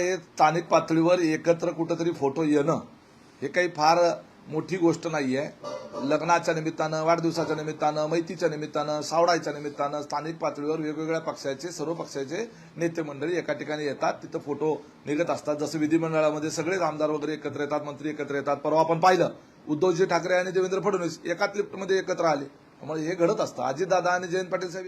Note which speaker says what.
Speaker 1: हे स्थानिक पातळीवर एकत्र कुठंतरी फोटो येणं हे काही फार मोठी गोष्ट नाहीये. लग्नाच्या निमित्तानं, वाढदिवसाच्या निमित्तानं, मैतीच्या निमित्तानं, सावडायच्या निमित्तानं स्थानिक पातळीवर वेगवेगळ्या पक्षाचे, सर्व पक्षाचे नेते मंडळी एका ठिकाणी येतात, तिथं फोटो निघत असतात. जसं विधिमंडळामध्ये सगळेच आमदार वगैरे एकत्र येतात, मंत्री एकत्र येतात. परवा आपण पाहिलं उद्धवजी ठाकरे आणि देवेंद्र फडणवीस एकाच लिफ्टमध्ये एकत्र आले. त्यामुळे हे घडत असतं. अजितदादा आणि जयंत पाटील साहेब